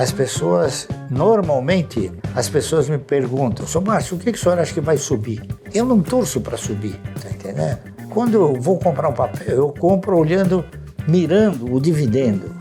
As pessoas, normalmente, as pessoas me perguntam: "Sr. Márcio, o que o senhor acha que vai subir?" Eu não torço para subir, tá entendendo? Quando eu vou comprar um papel, eu compro olhando, mirando o dividendo.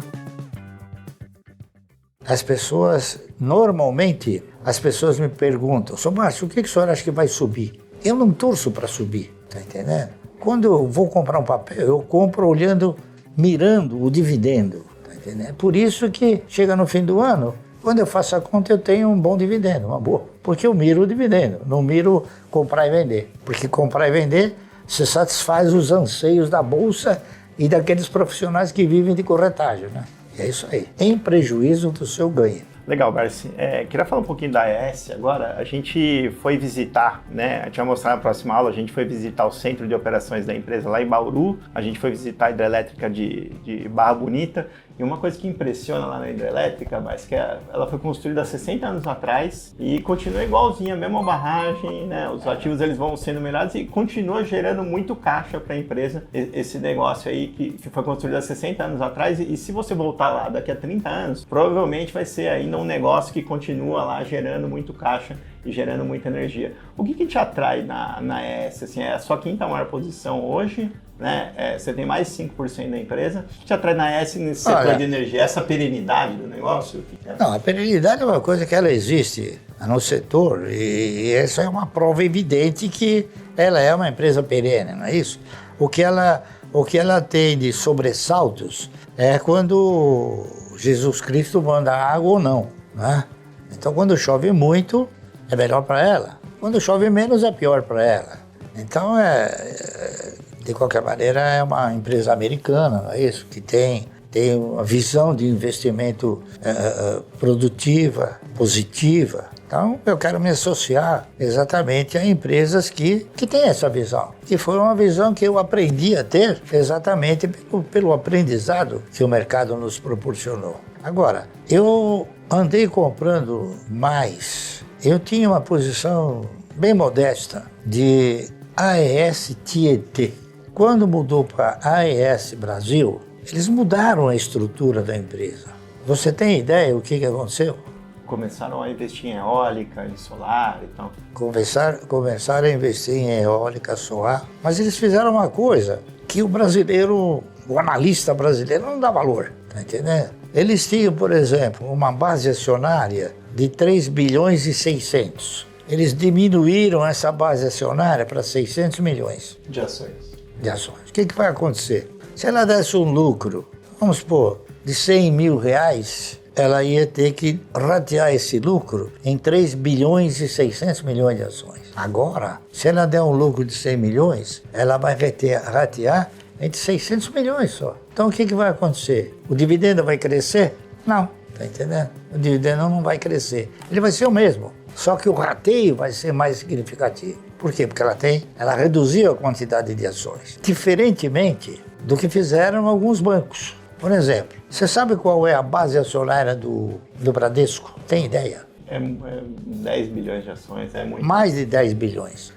As pessoas, normalmente, as pessoas me perguntam: "Sr. Márcio, o que o senhor acha que vai subir?" Eu não torço para subir, tá entendendo? Quando eu vou comprar um papel, eu compro olhando, mirando o dividendo, tá entendendo? É por isso que chega no fim do ano, quando eu faço a conta, eu tenho um bom dividendo, uma boa. Porque eu miro o dividendo, não miro comprar e vender. Porque comprar e vender, você satisfaz os anseios da bolsa e daqueles profissionais que vivem de corretagem, né? E é isso aí, em prejuízo do seu ganho. Legal, Barsi. Queria falar um pouquinho da AES agora. A gente foi visitar, né? A gente vai mostrar na próxima aula, a gente foi visitar o centro de operações da empresa lá em Bauru, a gente foi visitar a hidrelétrica de Barra Bonita. E uma coisa que impressiona lá na hidrelétrica, mas que ela foi construída há 60 anos atrás e continua igualzinha, a mesma barragem, né? Os ativos eles vão sendo melhorados e continua gerando muito caixa para a empresa, esse negócio aí que foi construído há 60 anos atrás. E se você voltar lá daqui a 30 anos, provavelmente vai ser ainda um negócio que continua lá gerando muito caixa e gerando muita energia. O que te atrai na AES? Assim, é a sua quinta maior posição hoje, né? Você tem mais de 5% da empresa. O que te atrai na AES nesse setor de energia? Essa perenidade do negócio? Não, a perenidade é uma coisa que ela existe no setor e essa é uma prova evidente que ela é uma empresa perene, não é isso? O que ela tem de sobressaltos é quando Jesus Cristo manda água ou não, né? Então, quando chove muito, é melhor para ela. Quando chove menos, é pior para ela. Então, de qualquer maneira, é uma empresa americana, não é isso? Que tem uma visão de investimento produtiva, positiva. Então, eu quero me associar exatamente a empresas que têm essa visão. Que foi uma visão que eu aprendi a ter exatamente pelo aprendizado que o mercado nos proporcionou. Agora, eu andei comprando mais. Eu tinha uma posição bem modesta de AES Tietê. Quando mudou para AES Brasil, eles mudaram a estrutura da empresa. Você tem ideia o que aconteceu? Começaram a investir em eólica, em solar e tal. Começaram a investir em eólica, solar, mas eles fizeram uma coisa que o brasileiro, o analista brasileiro não dá valor, tá entendendo? Eles tinham, por exemplo, uma base acionária de 3 bilhões e 600. Eles diminuíram essa base acionária para 600 milhões. De ações. O que vai acontecer? Se ela desse um lucro, vamos supor, de 100 mil reais, ela ia ter que ratear esse lucro em 3 bilhões e 600 milhões de ações. Agora, se ela der um lucro de 100 milhões, ela vai ratear entre 600 milhões só. Então o que vai acontecer? O dividendo vai crescer? Não, tá entendendo? O dividendo não vai crescer. Ele vai ser o mesmo, só que o rateio vai ser mais significativo. Por quê? Porque ela reduziu a quantidade de ações. Diferentemente do que fizeram alguns bancos. Por exemplo, você sabe qual é a base acionária do Bradesco? Tem ideia? É 10 bilhões de ações, é muito. Mais de 10 bilhões.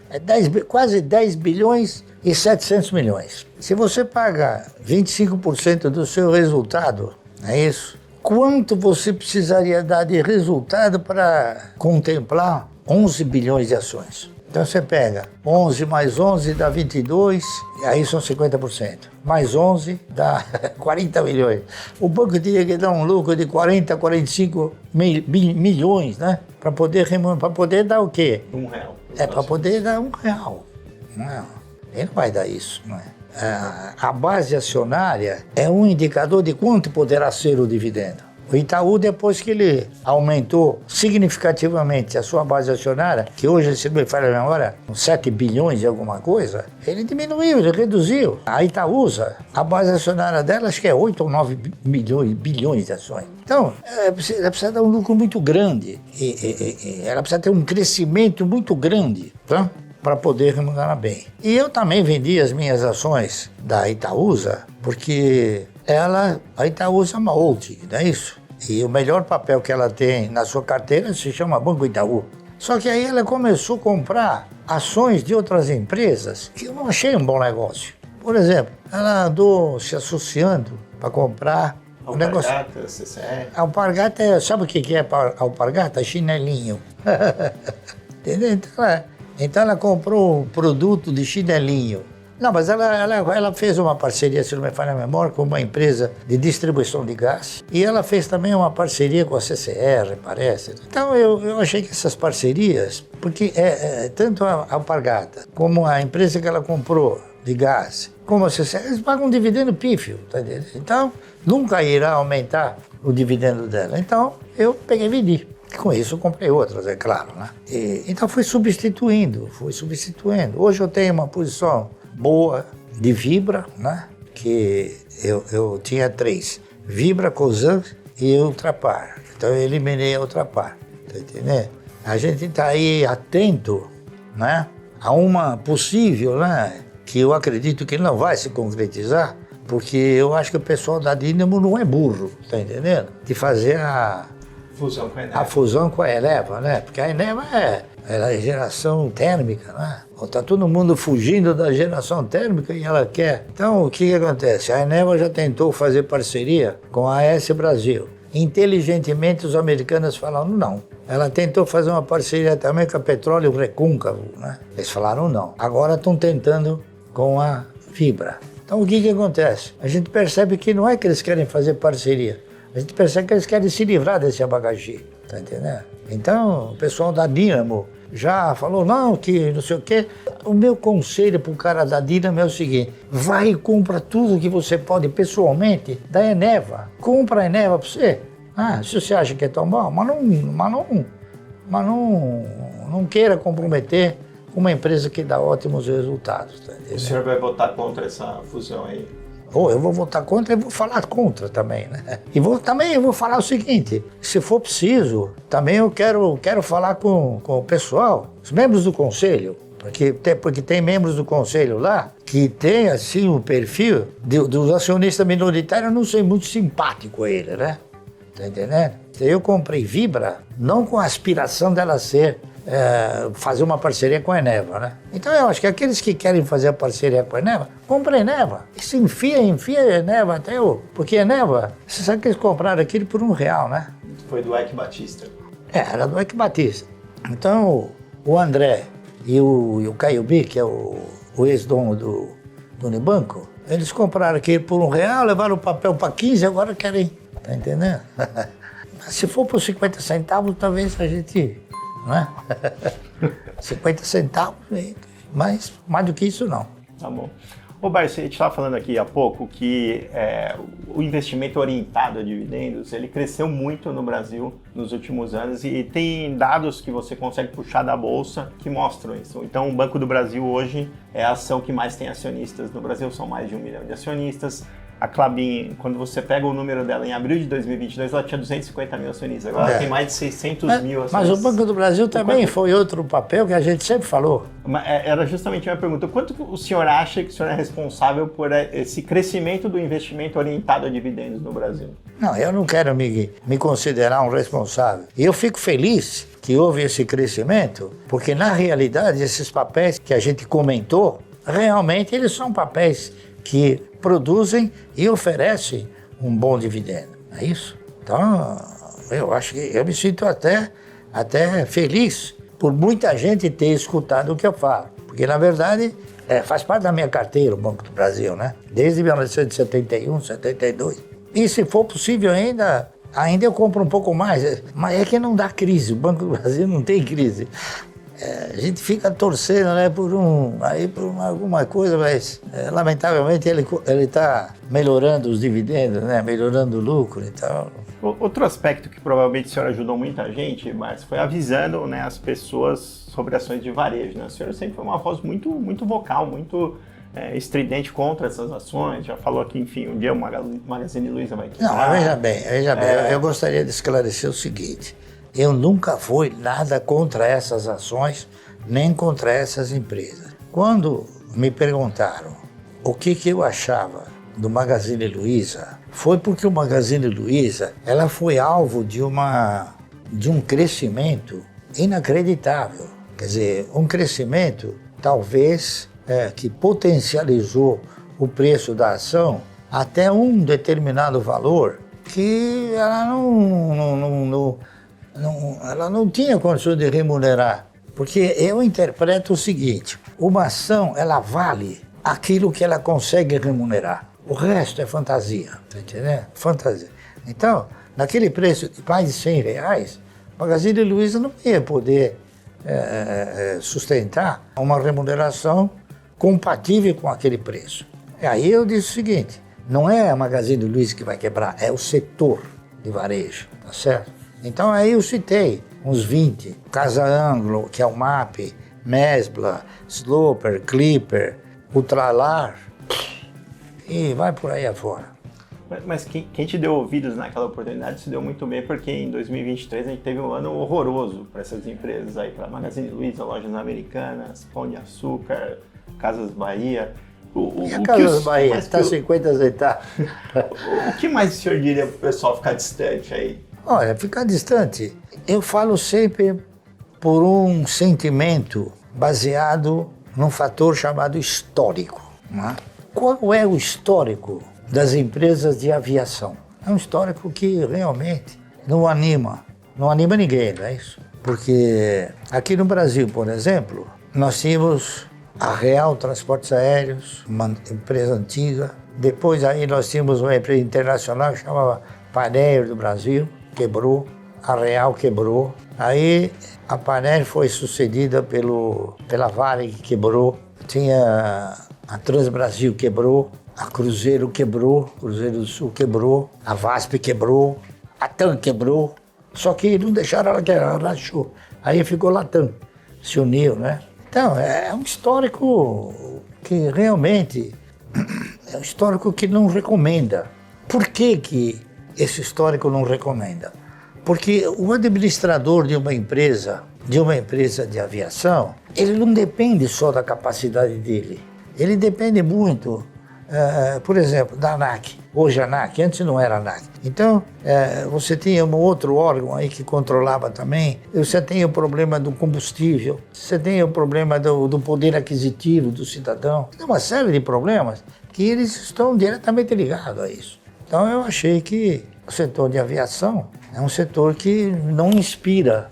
Quase 10 bilhões e 700 milhões. Se você paga 25% do seu resultado, não é isso? Quanto você precisaria dar de resultado para contemplar 11 bilhões de ações? Então você pega 11 mais 11 dá 22, e aí são 50%. Mais 11 dá 40 milhões. O banco teria que dar um lucro de 40, 45 milhões, né? Para poder dar o quê? R$1. Para poder dar R$1. Não, ele não vai dar isso, não é? A base acionária é um indicador de quanto poderá ser o dividendo. O Itaú, depois que ele aumentou significativamente a sua base acionária, que hoje, se não me falha a memória, 7 bilhões de alguma coisa, ele diminuiu, ele reduziu. A Itaúsa, a base acionária dela, acho que é 8 ou 9 bilhões de ações. Então, ela precisa dar um lucro muito grande, ela precisa ter um crescimento muito grande, tá? Para poder remunerar bem. E eu também vendi as minhas ações da Itaúsa, porque a Itaúsa é uma holding, não é isso? E o melhor papel que ela tem na sua carteira se chama Banco Itaú. Só que aí ela começou a comprar ações de outras empresas que eu não achei um bom negócio. Por exemplo, ela andou se associando para comprar Alpargata, CCR. Alpargata, sabe o que é alpargata? Chinelinho. Entendeu? Então ela comprou um produto de chinelinho. Não, mas ela fez uma parceria, se não me falha a memória, com uma empresa de distribuição de gás. E ela fez também uma parceria com a CCR, parece. Então eu achei que essas parcerias, porque tanto a Alpargata como a empresa que ela comprou de gás, como a CCR, eles pagam um dividendo pífio, tá entendendo? Então nunca irá aumentar o dividendo dela. Então eu peguei e vendi. Com isso eu comprei outras, é claro, né? Então fui substituindo. Hoje eu tenho uma posição boa de Vibra, né? Que eu tinha 3, Vibra, Cosan e Ultrapar. Então eu eliminei a Ultrapar, tá entendendo? A gente está aí atento, né? A uma possível, né? Que eu acredito que não vai se concretizar, porque eu acho que o pessoal da Dínamo não é burro, tá entendendo? De fazer a fusão com a Eneva, né? Porque a Eneva é geração térmica, né? Tá todo mundo fugindo da geração térmica e ela quer. Então, o que acontece? A Eneva já tentou fazer parceria com a AES Brasil. Inteligentemente, os americanos falaram não. Ela tentou fazer uma parceria também com a Petróleo Recôncavo, né? Eles falaram não. Agora estão tentando com a Vibra. Então, o que acontece? A gente percebe que não é que eles querem fazer parceria. A gente percebe que eles querem se livrar desse abacaxi, tá entendendo? Então, o pessoal da Dínamo já falou, não, que não sei o quê. O meu conselho pro cara da Dínamo é o seguinte, vai e compra tudo que você pode pessoalmente da Eneva. Compra a Eneva pra você. Se você acha que é tão bom, mas não queira comprometer uma empresa que dá ótimos resultados. Tá entendendo? O senhor vai votar contra essa fusão aí? Eu vou votar contra e vou falar contra também, né? E vou falar o seguinte, se for preciso, também eu quero falar com o pessoal, os membros do conselho, porque tem membros do conselho lá que tem, assim, o perfil dos acionistas minoritários, eu não sei muito simpático a ele, né? Tá entendendo? Eu comprei Vibra, não com a aspiração dela fazer uma parceria com a Eneva, né? Então eu acho que aqueles que querem fazer a parceria com a Eneva, comprem a Eneva. E se enfia a Eneva até porque a Eneva, você sabe que eles compraram aquilo por R$1, né? Foi do Eike Batista. Era do Eike Batista. Então o André e o Caio B, que é o ex-dono do Unibanco, eles compraram aquilo por R$1, levaram o papel para 15, agora querem, tá entendendo? Se for por 50 centavos, talvez a gente... Não é? 50 centavos, mas mais do que isso não. Tá bom. Ô, Barça, a gente estava falando aqui há pouco que o investimento orientado a dividendos, ele cresceu muito no Brasil nos últimos anos e tem dados que você consegue puxar da Bolsa que mostram isso. Então, o Banco do Brasil hoje é a ação que mais tem acionistas no Brasil, são mais de 1 milhão de acionistas. A Klabin, quando você pega o número dela em abril de 2022, ela tinha 250 mil acionistas. Agora tem mais de 600 mil acionistas. Mas o Banco do Brasil também foi outro papel que a gente sempre falou. Era justamente a minha pergunta. Quanto o senhor acha que o senhor é responsável por esse crescimento do investimento orientado a dividendos no Brasil? Não, eu não quero me considerar um responsável. E eu fico feliz que houve esse crescimento, porque na realidade esses papéis que a gente comentou, realmente eles são papéis que produzem e oferecem um bom dividendo, não é isso? Então, eu acho que eu me sinto até feliz por muita gente ter escutado o que eu falo, porque na verdade faz parte da minha carteira o Banco do Brasil, né? Desde 1971, 72. E se for possível ainda eu compro um pouco mais, mas é que não dá crise, o Banco do Brasil não tem crise. A gente fica torcendo, né, por alguma coisa, mas lamentavelmente ele está melhorando os dividendos, né, melhorando o lucro e tal. Outro aspecto que provavelmente o senhor ajudou muita gente, Márcio, foi avisando, né, as pessoas sobre ações de varejo, né? O senhor sempre foi uma voz muito, muito vocal, muito estridente contra essas ações, já falou que, enfim, um dia o Magazine Luiza vai quebrar. Não, veja bem, eu gostaria de esclarecer o seguinte. Eu nunca fui nada contra essas ações, nem contra essas empresas. Quando me perguntaram o que eu achava do Magazine Luiza, foi porque o Magazine Luiza ela foi alvo de um crescimento inacreditável. Quer dizer, um crescimento talvez que potencializou o preço da ação até um determinado valor que ela ela não tinha condições de remunerar. Porque eu interpreto o seguinte, uma ação, ela vale aquilo que ela consegue remunerar. O resto é fantasia, tá entendendo? Fantasia. Então, naquele preço de mais de R$100, Magazine Luiza não ia poder sustentar uma remuneração compatível com aquele preço. E aí eu disse o seguinte, não é a Magazine Luiza que vai quebrar, é o setor de varejo, tá certo? Então aí eu citei uns 20, Casa Anglo, que é o MAP, Mesbla, Sloper, Clipper, Ultralar, e vai por aí afora. Mas quem te deu ouvidos naquela oportunidade se deu muito bem, porque em 2023 a gente teve um ano horroroso para essas empresas aí, para Magazine Luiza, Lojas Americanas, Pão de Açúcar, Casas Bahia. E a Casas Bahia está 50 centavos. O que mais o senhor diria para o pessoal ficar distante aí? Olha, ficar distante, eu falo sempre por um sentimento baseado num fator chamado histórico. Né? Qual é o histórico das empresas de aviação? É um histórico que realmente não anima ninguém, não é isso? Porque aqui no Brasil, por exemplo, nós tínhamos a Real Transportes Aéreos, uma empresa antiga. Depois aí nós tínhamos uma empresa internacional que chamava Panair do Brasil, quebrou, a Real quebrou. Aí a Panair foi sucedida pela Varig, que quebrou. Tinha a Transbrasil quebrou, a Cruzeiro quebrou, Cruzeiro do Sul quebrou, a VASP quebrou, a TAM quebrou. Só que não deixaram ela quebrar, ela rachou. Aí ficou Latam, se uniu, né? Então, é um histórico que realmente é um histórico que não recomenda. Por que esse histórico não recomenda? Porque o administrador de uma empresa de aviação, ele não depende só da capacidade dele. Ele depende muito, por exemplo, da ANAC. Hoje a ANAC, antes não era a ANAC. Então, você tinha um outro órgão aí que controlava também. Você tem o problema do combustível, você tem o problema do poder aquisitivo do cidadão. Tem uma série de problemas que eles estão diretamente ligados a isso. Então, eu achei que o setor de aviação é um setor que não inspira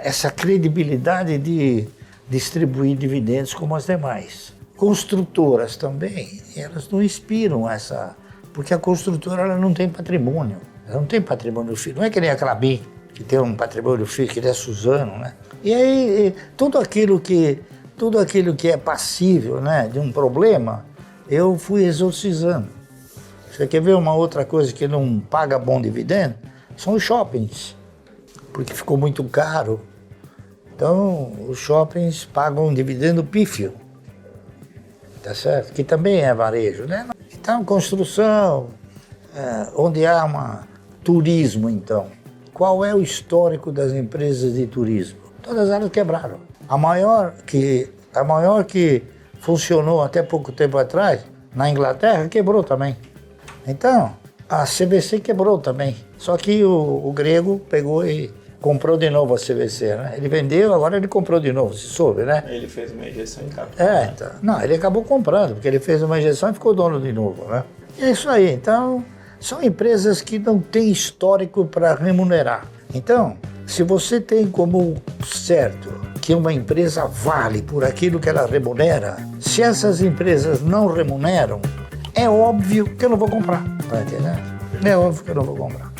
essa credibilidade de distribuir dividendos como as demais. Construtoras também, elas não inspiram essa, porque a construtora ela não tem patrimônio, ela não tem patrimônio fixo, não é que nem a Klabin, que tem um patrimônio fixo, que ele é Suzano, né? E aí, tudo aquilo que é passível, né, de um problema, eu fui exorcizando. Você quer ver uma outra coisa que não paga bom dividendo? São os shoppings, porque ficou muito caro. Então, os shoppings pagam um dividendo pífio, tá certo? Que também é varejo, né? Então, construção, onde há turismo, então. Qual é o histórico das empresas de turismo? Todas elas quebraram. A maior que funcionou até pouco tempo atrás, na Inglaterra, quebrou também. Então, a CVC quebrou também. Só que o grego pegou e comprou de novo a CVC, né? Ele vendeu, agora ele comprou de novo, se soube, né? Ele fez uma injeção em capital. Então, não, ele acabou comprando, porque ele fez uma injeção e ficou dono de novo, né? E é isso aí. Então, são empresas que não têm histórico para remunerar. Então, se você tem como certo que uma empresa vale por aquilo que ela remunera, se essas empresas não remuneram, é óbvio que eu não vou comprar, tá entendendo? É óbvio que eu não vou comprar.